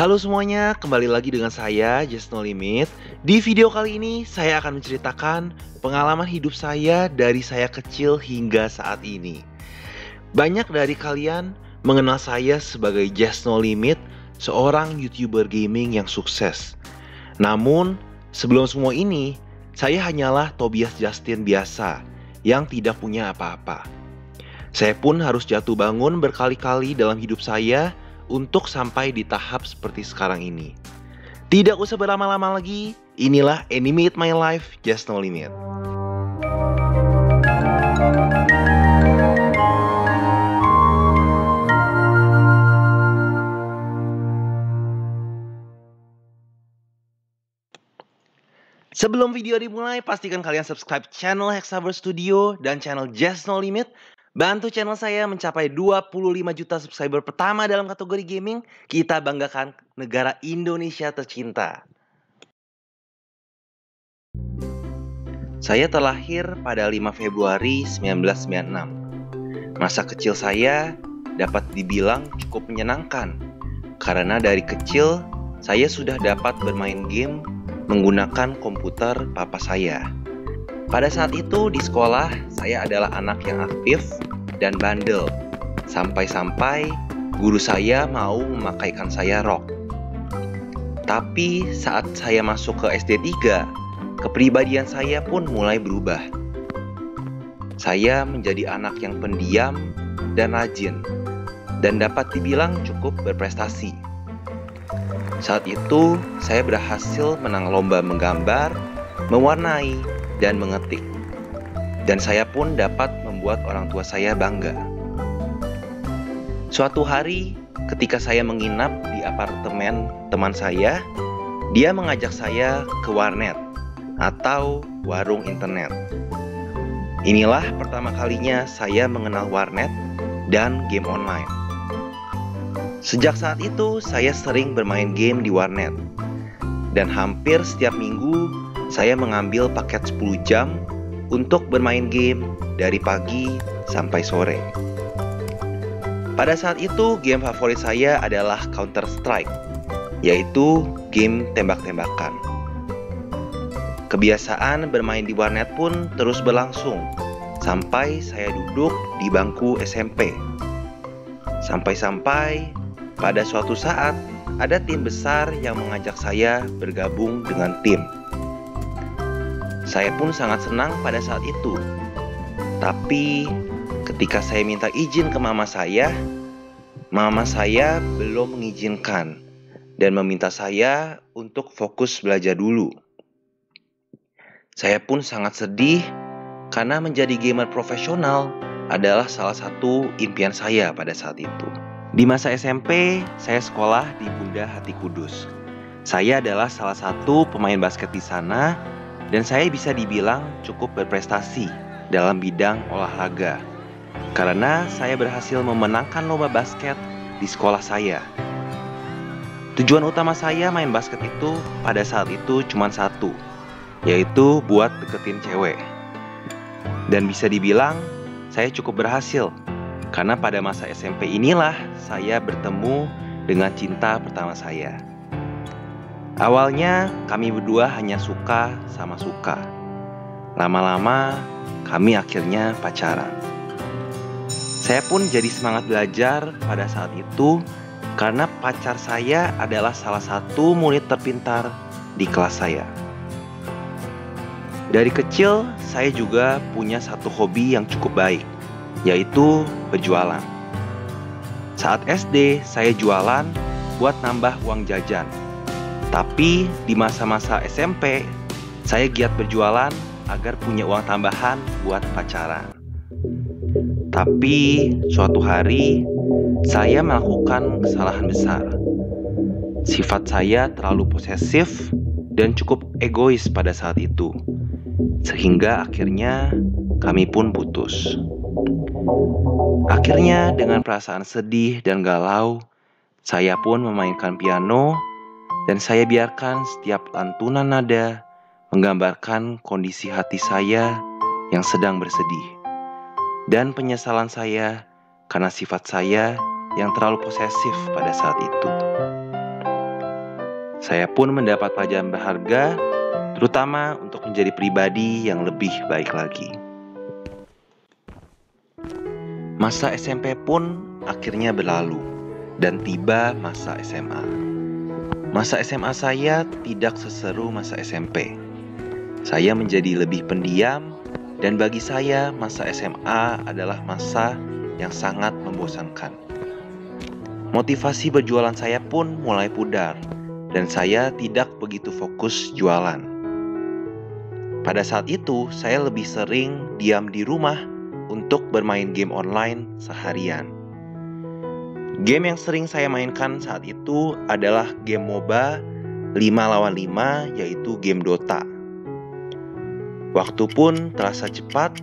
Halo semuanya, kembali lagi dengan saya, Just No Limit. Di video kali ini, saya akan menceritakan pengalaman hidup saya dari saya kecil hingga saat ini. Banyak dari kalian mengenal saya sebagai Just No Limit, seorang YouTuber gaming yang sukses. Namun, sebelum semua ini, saya hanyalah Tobias Justin biasa, yang tidak punya apa-apa. Saya pun harus jatuh bangun berkali-kali dalam hidup saya untuk sampai di tahap seperti sekarang ini. Tidak usah berlama-lama lagi, inilah Animate My Life Just No Limit. Sebelum video dimulai, pastikan kalian subscribe channel Hexaverse Studio dan channel Just No Limit. Bantu channel saya mencapai 25 juta subscriber pertama dalam kategori gaming. Kita banggakan negara Indonesia tercinta. Saya terlahir pada 5 Februari 1996. Masa kecil saya dapat dibilang cukup menyenangkan. Karena dari kecil, saya sudah dapat bermain game menggunakan komputer papa saya. Pada saat itu di sekolah, saya adalah anak yang aktif dan bandel. Sampai-sampai guru saya mau memakaikan saya rok. Tapi saat saya masuk ke SD 3, kepribadian saya pun mulai berubah. Saya menjadi anak yang pendiam dan rajin, dan dapat dibilang cukup berprestasi. Saat itu, saya berhasil menang lomba menggambar, mewarnai, dan mengetik. Dan saya pun dapat membuat orang tua saya bangga. Suatu hari, ketika saya menginap di apartemen teman saya, dia mengajak saya ke warnet atau warung internet. Inilah pertama kalinya saya mengenal warnet dan game online. Sejak saat itu, saya sering bermain game di warnet. Dan hampir setiap minggu, saya mengambil paket 10 jam untuk bermain game dari pagi sampai sore. Pada saat itu, game favorit saya adalah Counter-Strike, yaitu game tembak-tembakan. Kebiasaan bermain di warnet pun terus berlangsung, sampai saya duduk di bangku SMP. Sampai-sampai pada suatu saat, ada tim besar yang mengajak saya bergabung dengan tim. Saya pun sangat senang pada saat itu. Tapi ketika saya minta izin ke mama saya belum mengizinkan dan meminta saya untuk fokus belajar dulu. Saya pun sangat sedih karena menjadi gamer profesional adalah salah satu impian saya pada saat itu. Di masa SMP, saya sekolah di Bunda Hati Kudus. Saya adalah salah satu pemain basket di sana. Dan saya bisa dibilang cukup berprestasi dalam bidang olahraga. Karena saya berhasil memenangkan lomba basket di sekolah saya. Tujuan utama saya main basket itu pada saat itu cuma satu, yaitu buat deketin cewek. Dan bisa dibilang saya cukup berhasil. Karena pada masa SMP inilah saya bertemu dengan cinta pertama saya. Awalnya kami berdua hanya suka sama suka. Lama-lama kami akhirnya pacaran. Saya pun jadi semangat belajar pada saat itu karena pacar saya adalah salah satu murid terpintar di kelas saya. Dari kecil saya juga punya satu hobi yang cukup baik, yaitu berjualan. Saat SD saya jualan buat nambah uang jajan. Tapi di masa-masa SMP, saya giat berjualan agar punya uang tambahan buat pacaran. Tapi suatu hari, saya melakukan kesalahan besar. Sifat saya terlalu posesif dan cukup egois pada saat itu. Sehingga akhirnya kami pun putus. Akhirnya dengan perasaan sedih dan galau, saya pun memainkan piano. Dan saya biarkan setiap lantunan nada menggambarkan kondisi hati saya yang sedang bersedih. Dan penyesalan saya karena sifat saya yang terlalu posesif pada saat itu. Saya pun mendapat pelajaran berharga, terutama untuk menjadi pribadi yang lebih baik lagi. Masa SMP pun akhirnya berlalu, dan tiba masa SMA. Masa SMA saya tidak seseru masa SMP. Saya menjadi lebih pendiam, dan bagi saya masa SMA adalah masa yang sangat membosankan. Motivasi berjualan saya pun mulai pudar, dan saya tidak begitu fokus jualan. Pada saat itu, saya lebih sering diam di rumah untuk bermain game online seharian. Game yang sering saya mainkan saat itu adalah game MOBA 5 lawan 5, yaitu game Dota. Waktu pun terasa cepat,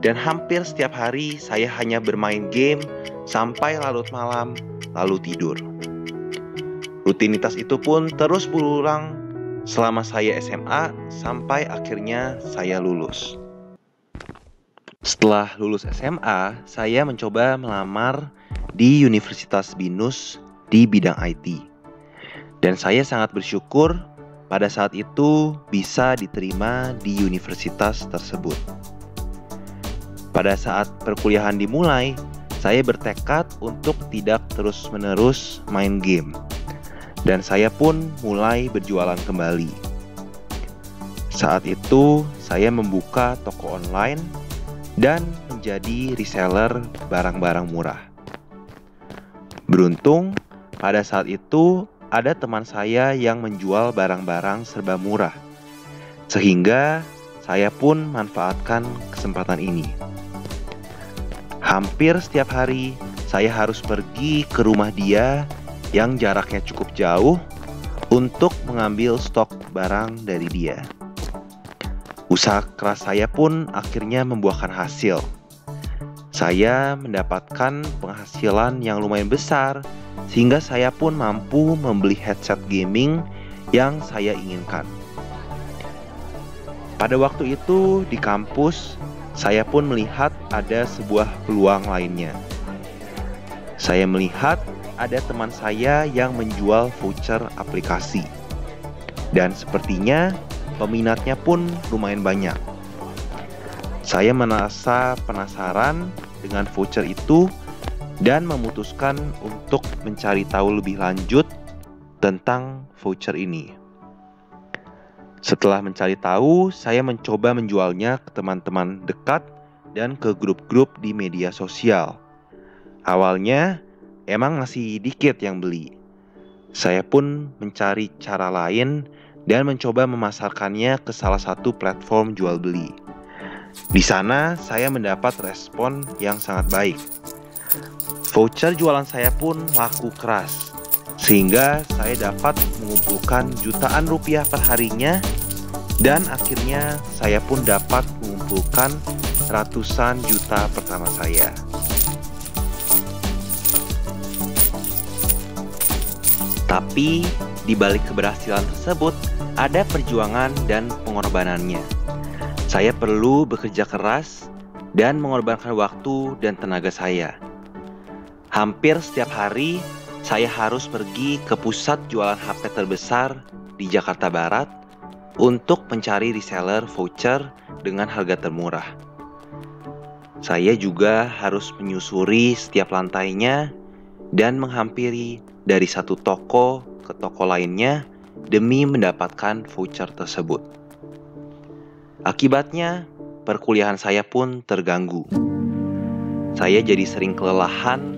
dan hampir setiap hari saya hanya bermain game sampai larut malam, lalu tidur. Rutinitas itu pun terus berulang selama saya SMA sampai akhirnya saya lulus. Setelah lulus SMA, saya mencoba melamar di Universitas BINUS di bidang IT. Dan saya sangat bersyukur pada saat itu bisa diterima di universitas tersebut. Pada saat perkuliahan dimulai, saya bertekad untuk tidak terus-menerus main game. Dan saya pun mulai berjualan kembali. Saat itu, saya membuka toko online dan menjadi reseller barang-barang murah. Beruntung, pada saat itu ada teman saya yang menjual barang-barang serba murah. Sehingga saya pun manfaatkan kesempatan ini. Hampir setiap hari, saya harus pergi ke rumah dia yang jaraknya cukup jauh untuk mengambil stok barang dari dia. Usaha keras saya pun akhirnya membuahkan hasil. Saya mendapatkan penghasilan yang lumayan besar, sehingga saya pun mampu membeli headset gaming yang saya inginkan. Pada waktu itu di kampus, saya pun melihat ada sebuah peluang lainnya. Saya melihat ada teman saya yang menjual voucher aplikasi. Dan sepertinya peminatnya pun lumayan banyak. Saya merasa penasaran dengan voucher itu dan memutuskan untuk mencari tahu lebih lanjut tentang voucher ini. Setelah mencari tahu, saya mencoba menjualnya ke teman-teman dekat dan ke grup-grup di media sosial. Awalnya, emang masih dikit yang beli. Saya pun mencari cara lain dan mencoba memasarkannya ke salah satu platform jual beli. Di sana, saya mendapat respon yang sangat baik. Voucher jualan saya pun laku keras, sehingga saya dapat mengumpulkan jutaan rupiah per harinya, dan akhirnya saya pun dapat mengumpulkan ratusan juta pertama saya. Tapi di balik keberhasilan tersebut ada perjuangan dan pengorbanannya. Saya perlu bekerja keras dan mengorbankan waktu dan tenaga saya. Hampir setiap hari saya harus pergi ke pusat jualan HP terbesar di Jakarta Barat untuk mencari reseller voucher dengan harga termurah. Saya juga harus menyusuri setiap lantainya dan menghampiri dari satu toko ke toko lainnya demi mendapatkan voucher tersebut. Akibatnya, perkuliahan saya pun terganggu. Saya jadi sering kelelahan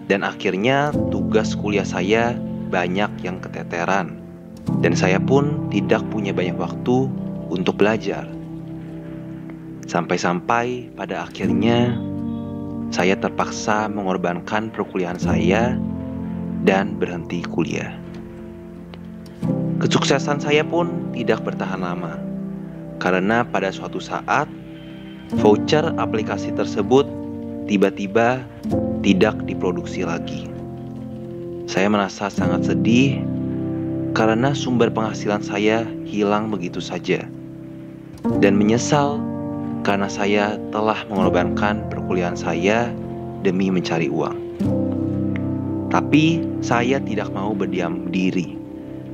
dan akhirnya tugas kuliah saya banyak yang keteteran. Dan saya pun tidak punya banyak waktu untuk belajar. Sampai-sampai pada akhirnya saya terpaksa mengorbankan perkuliahan saya dan berhenti kuliah. Kesuksesan saya pun tidak bertahan lama, karena pada suatu saat voucher aplikasi tersebut tiba-tiba tidak diproduksi lagi. Saya merasa sangat sedih karena sumber penghasilan saya hilang begitu saja, dan menyesal karena saya telah mengorbankan perkuliahan saya demi mencari uang. Tapi saya tidak mau berdiam diri.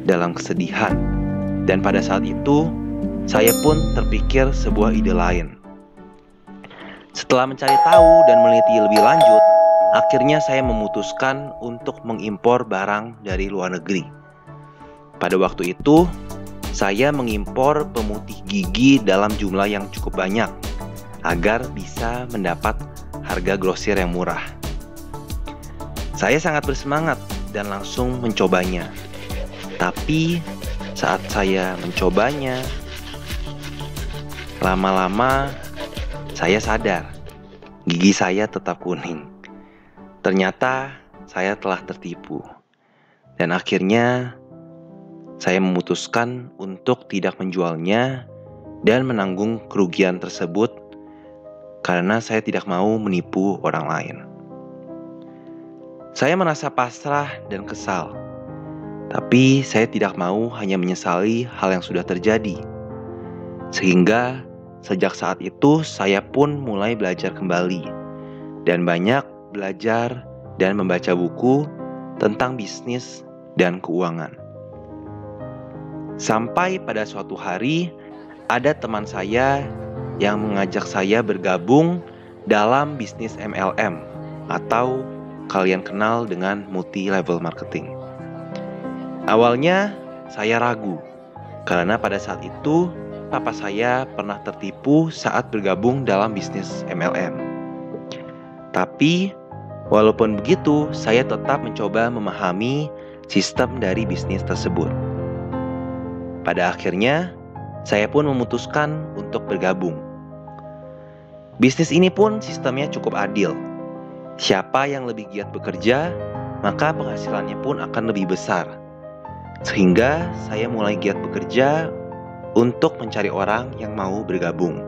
dalam kesedihan. Dan pada saat itu, saya pun terpikir sebuah ide lain. Setelah mencari tahu dan meneliti lebih lanjut, akhirnya saya memutuskan untuk mengimpor barang dari luar negeri. Pada waktu itu, saya mengimpor pemutih gigi dalam jumlah yang cukup banyak agar bisa mendapat harga grosir yang murah. Saya sangat bersemangat dan langsung mencobanya. Tapi saat saya mencobanya, lama-lama saya sadar gigi saya tetap kuning. Ternyata saya telah tertipu. Dan akhirnya saya memutuskan untuk tidak menjualnya dan menanggung kerugian tersebut karena saya tidak mau menipu orang lain. Saya merasa pasrah dan kesal. Tapi saya tidak mau hanya menyesali hal yang sudah terjadi. Sehingga sejak saat itu saya pun mulai belajar kembali dan banyak belajar dan membaca buku tentang bisnis dan keuangan. Sampai pada suatu hari ada teman saya yang mengajak saya bergabung dalam bisnis MLM atau kalian kenal dengan multi-level marketing. Awalnya saya ragu karena pada saat itu papa saya pernah tertipu saat bergabung dalam bisnis MLM. Tapi walaupun begitu, saya tetap mencoba memahami sistem dari bisnis tersebut. Pada akhirnya, saya pun memutuskan untuk bergabung. Bisnis ini pun sistemnya cukup adil. Siapa yang lebih giat bekerja, maka penghasilannya pun akan lebih besar. Sehingga saya mulai giat bekerja untuk mencari orang yang mau bergabung.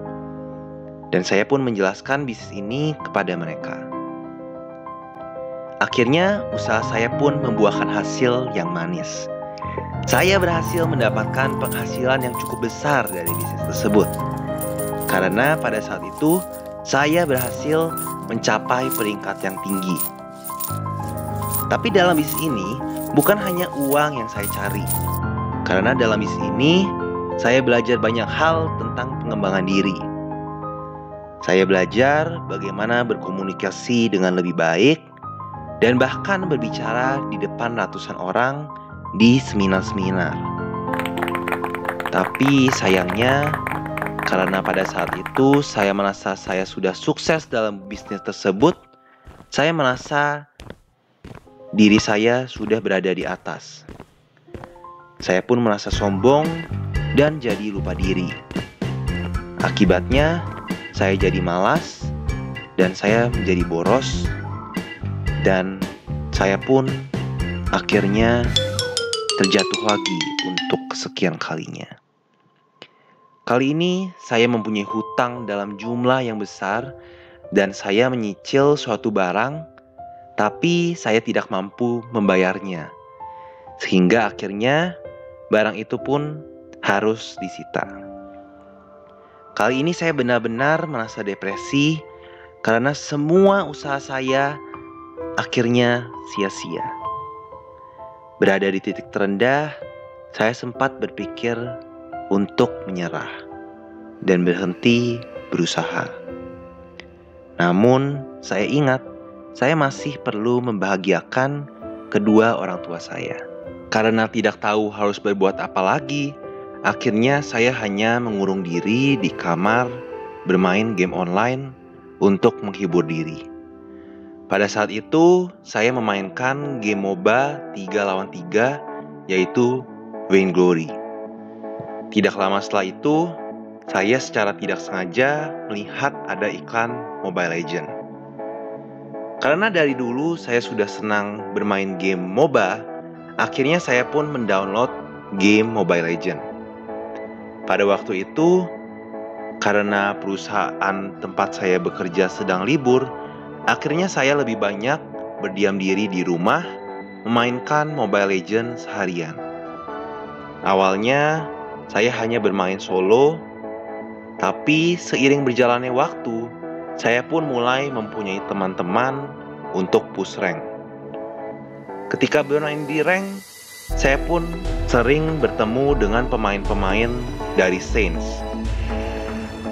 Dan saya pun menjelaskan bisnis ini kepada mereka. Akhirnya usaha saya pun membuahkan hasil yang manis. Saya berhasil mendapatkan penghasilan yang cukup besar dari bisnis tersebut. Karena pada saat itu saya berhasil mencapai peringkat yang tinggi. Tapi dalam bisnis ini bukan hanya uang yang saya cari. Karena dalam bisnis ini saya belajar banyak hal tentang pengembangan diri. Saya belajar bagaimana berkomunikasi dengan lebih baik dan bahkan berbicara di depan ratusan orang di seminar-seminar. Tapi sayangnya, karena pada saat itu saya merasa saya sudah sukses dalam bisnis tersebut, saya merasa diri saya sudah berada di atas. Saya pun merasa sombong dan jadi lupa diri. Akibatnya, saya jadi malas dan saya menjadi boros. Dan saya pun akhirnya terjatuh lagi untuk kesekian kalinya. Kali ini saya mempunyai hutang dalam jumlah yang besar dan saya menyicil suatu barang, tapi saya tidak mampu membayarnya. Sehingga akhirnya barang itu pun harus disita. Kali ini saya benar-benar merasa depresi karena semua usaha saya akhirnya sia-sia. Berada di titik terendah, saya sempat berpikir untuk menyerah dan berhenti berusaha. Namun, saya ingat saya masih perlu membahagiakan kedua orang tua saya. Karena tidak tahu harus berbuat apa lagi, akhirnya saya hanya mengurung diri di kamar, bermain game online untuk menghibur diri. Pada saat itu, saya memainkan game MOBA 3 lawan 3, yaitu Vainglory. Tidak lama setelah itu, saya secara tidak sengaja melihat ada iklan Mobile Legends. Karena dari dulu saya sudah senang bermain game MOBA, akhirnya saya pun mendownload game Mobile Legends. Pada waktu itu, karena perusahaan tempat saya bekerja sedang libur, akhirnya saya lebih banyak berdiam diri di rumah, memainkan Mobile Legends seharian. Awalnya, saya hanya bermain solo, tapi seiring berjalannya waktu, saya pun mulai mempunyai teman-teman untuk push rank. Ketika bermain di rank, saya pun sering bertemu dengan pemain-pemain dari Saints.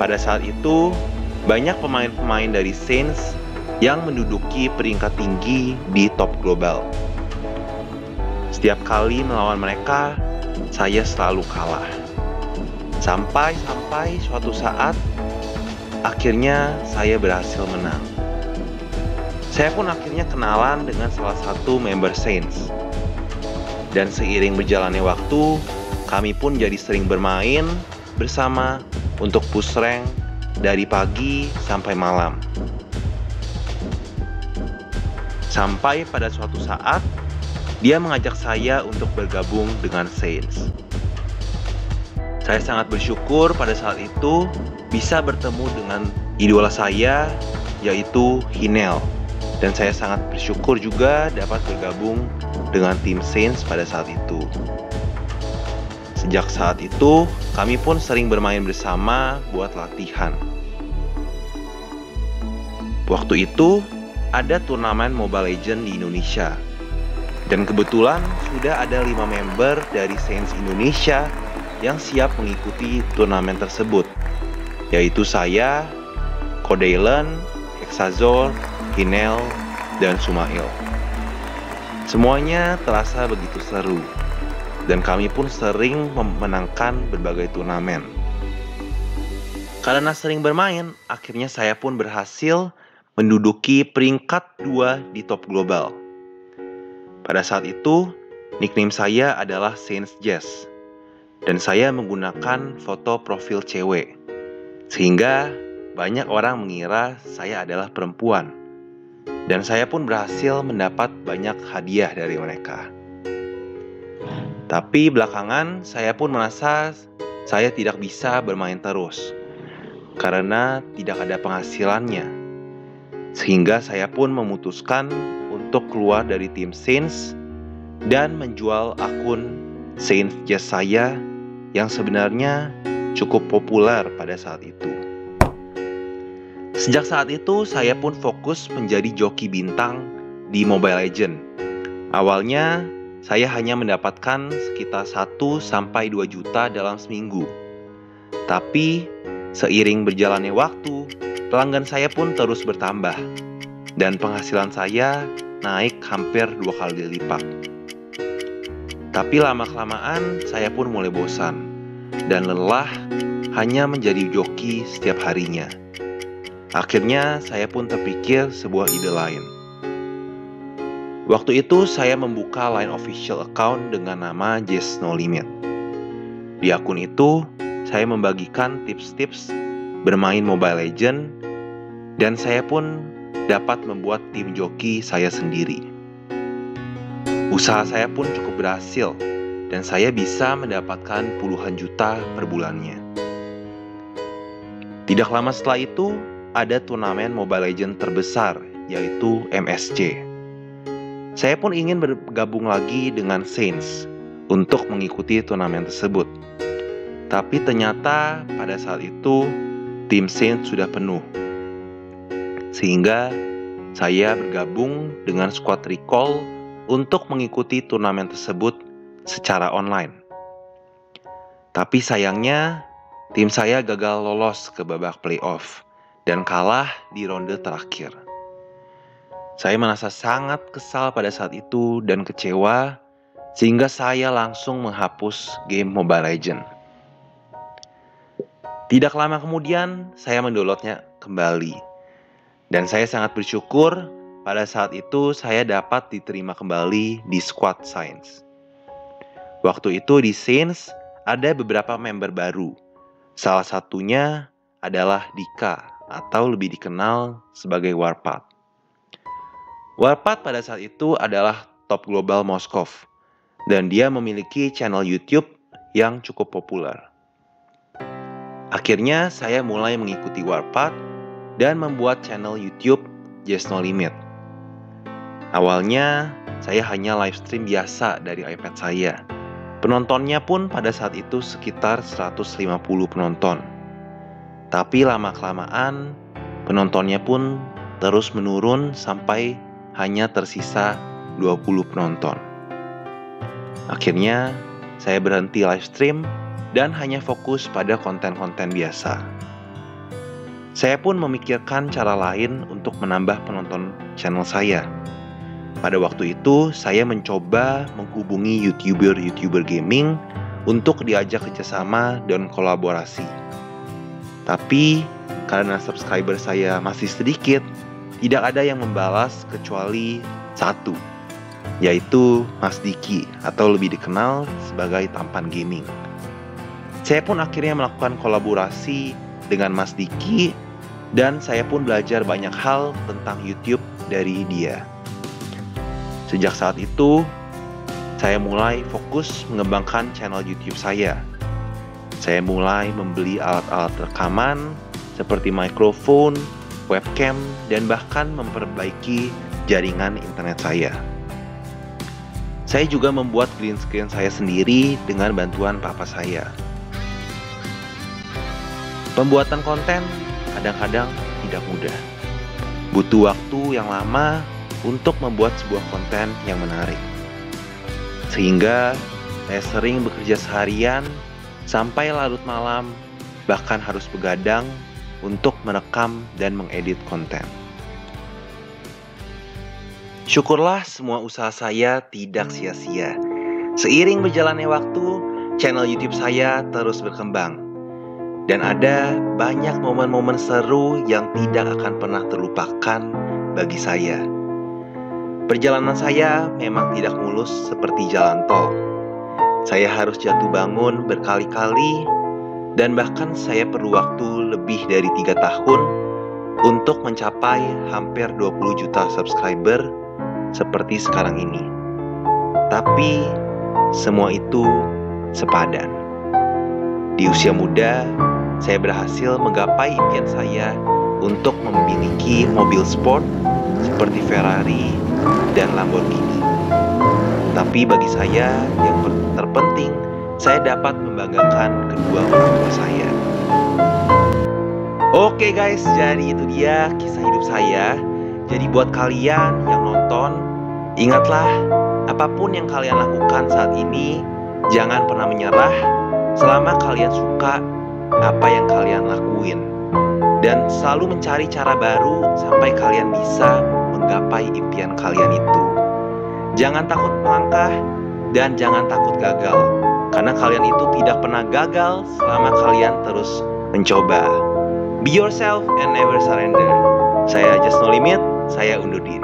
Pada saat itu, banyak pemain-pemain dari Saints yang menduduki peringkat tinggi di top global. Setiap kali melawan mereka, saya selalu kalah. Sampai suatu saat, akhirnya saya berhasil menang. Saya pun akhirnya kenalan dengan salah satu member Saints. Dan seiring berjalannya waktu, kami pun jadi sering bermain bersama untuk push rank dari pagi sampai malam. Sampai pada suatu saat, dia mengajak saya untuk bergabung dengan Saints. Saya sangat bersyukur pada saat itu bisa bertemu dengan idola saya, yaitu Hinel. Dan saya sangat bersyukur juga dapat bergabung dengan tim Saints pada saat itu. Sejak saat itu, kami pun sering bermain bersama buat latihan. Waktu itu, ada turnamen Mobile Legends di Indonesia. Dan kebetulan sudah ada 5 member dari Saints Indonesia yang siap mengikuti turnamen tersebut, yaitu saya, Kodailen, Hexazor, Hinel, dan Sumail. Semuanya terasa begitu seru, dan kami pun sering memenangkan berbagai turnamen. Karena sering bermain, akhirnya saya pun berhasil menduduki peringkat 2 di top global. Pada saat itu, nickname saya adalah Saints Jazz, dan saya menggunakan foto profil cewek, sehingga banyak orang mengira saya adalah perempuan. Dan saya pun berhasil mendapat banyak hadiah dari mereka. Tapi belakangan saya pun merasa saya tidak bisa bermain terus karena tidak ada penghasilannya. Sehingga saya pun memutuskan untuk keluar dari tim Saints dan menjual akun Saints Jazz saya yang sebenarnya cukup populer pada saat itu. Sejak saat itu, saya pun fokus menjadi joki bintang di Mobile Legends. Awalnya, saya hanya mendapatkan sekitar 1-2 juta dalam seminggu. Tapi, seiring berjalannya waktu, pelanggan saya pun terus bertambah. Dan penghasilan saya naik hampir 2 kali lipat. Tapi lama-kelamaan, saya pun mulai bosan. Dan lelah hanya menjadi joki setiap harinya. Akhirnya saya pun terpikir sebuah ide lain. Waktu itu saya membuka Line official account dengan nama Jazz No Limit. Di akun itu saya membagikan tips-tips bermain Mobile Legends dan saya pun dapat membuat tim joki saya sendiri. Usaha saya pun cukup berhasil dan saya bisa mendapatkan puluhan juta per bulannya. Tidak lama setelah itu, ada turnamen Mobile Legends terbesar, yaitu MSC. Saya pun ingin bergabung lagi dengan Saints untuk mengikuti turnamen tersebut. Tapi ternyata pada saat itu, tim Saints sudah penuh. Sehingga saya bergabung dengan squad recall untuk mengikuti turnamen tersebut secara online. Tapi sayangnya, tim saya gagal lolos ke babak playoff dan kalah di ronde terakhir. Saya merasa sangat kesal pada saat itu dan kecewa, sehingga saya langsung menghapus game Mobile Legends. Tidak lama kemudian, saya mendownloadnya kembali. Dan saya sangat bersyukur pada saat itu saya dapat diterima kembali di squad Saints. Waktu itu di Saints ada beberapa member baru. Salah satunya adalah Dika, atau lebih dikenal sebagai Warpath. Warpath pada saat itu adalah top global Moskov, dan dia memiliki channel YouTube yang cukup populer. Akhirnya saya mulai mengikuti Warpath dan membuat channel YouTube Jazz No Limit. Awalnya saya hanya live stream biasa dari iPad saya. Penontonnya pun pada saat itu sekitar 150 penonton. Tapi lama-kelamaan penontonnya pun terus menurun sampai hanya tersisa 20 penonton. Akhirnya saya berhenti live stream dan hanya fokus pada konten-konten biasa. Saya pun memikirkan cara lain untuk menambah penonton channel saya. Pada waktu itu, saya mencoba menghubungi YouTuber gaming untuk diajak kerjasama dan kolaborasi. Tapi, karena subscriber saya masih sedikit, tidak ada yang membalas kecuali satu, yaitu Mas Diki atau lebih dikenal sebagai Tampan Gaming. Saya pun akhirnya melakukan kolaborasi dengan Mas Diki dan saya pun belajar banyak hal tentang YouTube dari dia. Sejak saat itu, saya mulai fokus mengembangkan channel YouTube saya. Saya mulai membeli alat-alat rekaman seperti mikrofon, webcam, dan bahkan memperbaiki jaringan internet saya. Saya juga membuat green screen saya sendiri dengan bantuan papa saya. Pembuatan konten kadang-kadang tidak mudah. Butuh waktu yang lama untuk membuat sebuah konten yang menarik. Sehingga saya sering bekerja seharian sampai larut malam, bahkan harus begadang untuk merekam dan mengedit konten. Syukurlah semua usaha saya tidak sia-sia. Seiring berjalannya waktu, channel YouTube saya terus berkembang. Dan ada banyak momen-momen seru yang tidak akan pernah terlupakan bagi saya. Perjalanan saya memang tidak mulus seperti jalan tol. Saya harus jatuh bangun berkali-kali dan bahkan saya perlu waktu lebih dari 3 tahun untuk mencapai hampir 20 juta subscriber seperti sekarang ini. Tapi semua itu sepadan. Di usia muda, saya berhasil menggapai impian saya untuk memiliki mobil sport seperti Ferrari dan Lamborghini. Tapi bagi saya yang terpenting, saya dapat membanggakan kedua orang tua saya. Oke guys, jadi itu dia kisah hidup saya. Jadi buat kalian yang nonton, ingatlah apapun yang kalian lakukan saat ini, jangan pernah menyerah selama kalian suka apa yang kalian lakuin. Dan selalu mencari cara baru sampai kalian bisa menggapai impian kalian itu. Jangan takut melangkah dan jangan takut gagal, karena kalian itu tidak pernah gagal selama kalian terus mencoba. Be yourself and never surrender. Saya Just No Limit, saya undur diri.